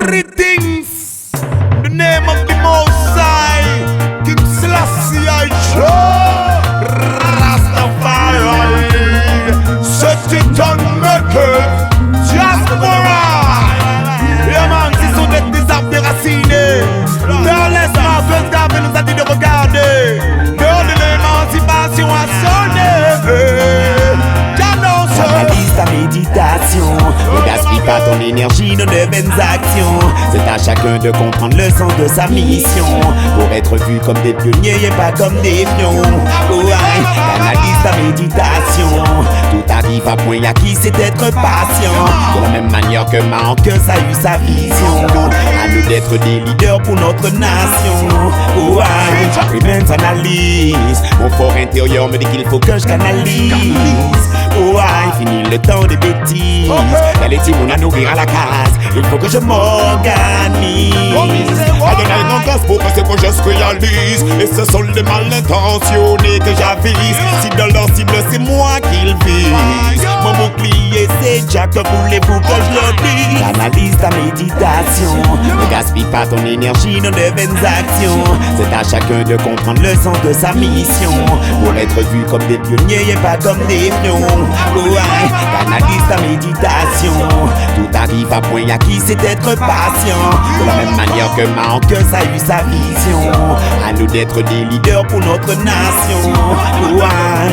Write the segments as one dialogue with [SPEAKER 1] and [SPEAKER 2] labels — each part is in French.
[SPEAKER 1] three things. In the name of the Most High, King Selassie I show Rastafari. Set it on maker, diaspora. Yeah man, si son êtes des arbres déracinés, leur laisse-moi, First Garvey nous a dit de regarder. Leur de l'émancipation a sonné.
[SPEAKER 2] Canalise ta méditation, ne gaspille pas ton énergie dans de vaines actions. C'est à chacun de comprendre le sens de sa mission, pour être vu comme des pionniers et pas comme des pions. Ouais, canalise ta méditation, tout arrive à point acquis, c'est d'être patient. De la même manière que Marcus a eu sa vision, à nous d'être des leaders pour notre nation. Ouais, j'apprends même analyse, mon fort intérieur me dit qu'il faut que je canalise. Ouais, fini le temps des bêtises. Y'a les timons à nourrir à la case. Il faut que je m'organise.
[SPEAKER 1] Adonai non casse pour que c'est que je se réalise. Et ce sont les mal intentionnés que j'avise. Si dans leur cible c'est moi qu'ils visent, mon bouclier c'est Jack, que voulez-vous que je le dise?
[SPEAKER 2] Canalise ta méditation, ne gaspille pas ton énergie dans de vaines actions. C'est à chacun de comprendre le sens de sa mission, pour être vu comme des pionniers et pas comme des pions. Ouais, canalise ta méditation, tout arrive à point acquis, c'est d'être patient. De la même manière que Marcus a eu sa vision, à nous d'être des leaders pour notre nation. Ouais.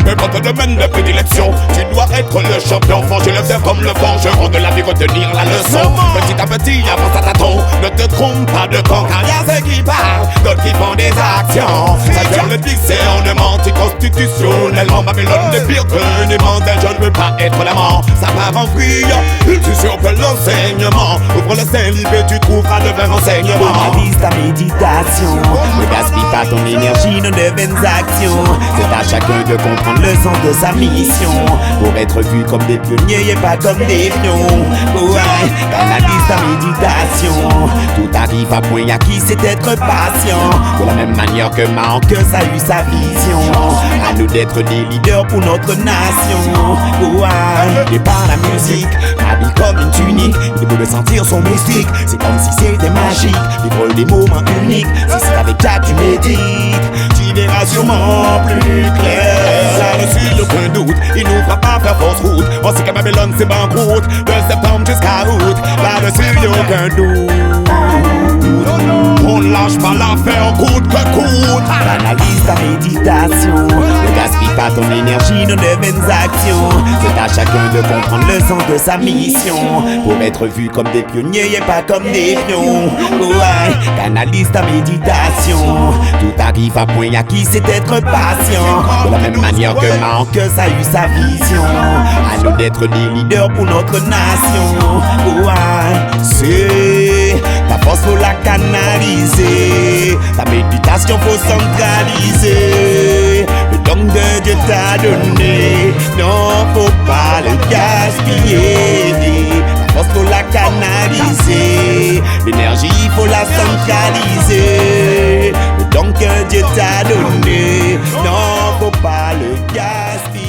[SPEAKER 1] Mais dans ton domaine de prédilection, tu dois être le champion. Forger le fer comme le forgeron de la vie, retenir la leçon. Petit à petit, avance à tâtons. Ne te trompe pas de camp, car y'a ceux qui parlent, d'autres qui font des actions. Ça gère le discernement, anticonstitutionnellement. Babylone est pire que les mandats. Je ne veux pas être l'amant, ça part en vrille. Tu surpelles l'enseignement. Ouvre le sein libre et tu trouveras de vrais renseignements.
[SPEAKER 2] Canalise ta méditation, ne gaspille pas ton énergie dans de vaines actions. C'est à chacun de comprendre le sens de sa mission, pour être vu comme des pionniers et pas comme des pions. Ouais, canalise ta méditation, tout arrive à point acquis, c'est d'être patient. De la même manière que Marcus a eu sa vision, à nous d'être des leaders pour notre nation. Ouais, et par la musique, habille comme une tunique, il peut le sentir son mystique. C'est comme si c'était magique, vivre des moments uniques. Si c'est avec Jack tu médites, tu verras sûrement plus clair.
[SPEAKER 1] Là-dessus, aucun doute, il nous fera pas faire fausse route. On sait que Babylone c'est banqueroute, de septembre jusqu'à août. Là-dessus, aucun doute. On lâche pas l'affaire coûte que coûte.
[SPEAKER 2] Canalise ta méditation, ne gaspille pas ton énergie dans de vaines actions. C'est à chacun de comprendre le sens de sa mission, pour être vu comme des pionniers et pas comme des pions. Ouais, canalise ta méditation, tout arrive à point acquis, c'est d'être patient. De la même manière que Marcus a eu sa vision, à nous d'être des leaders pour notre nation. Ouais, c'est ta force faut la canaliser, ta méditation faut centraliser. Le don de Dieu t'a donné, non faut pas le gaspiller. Ta force faut la canaliser, l'énergie faut la centraliser. Le don que Dieu t'a donné, non faut pas le gaspiller.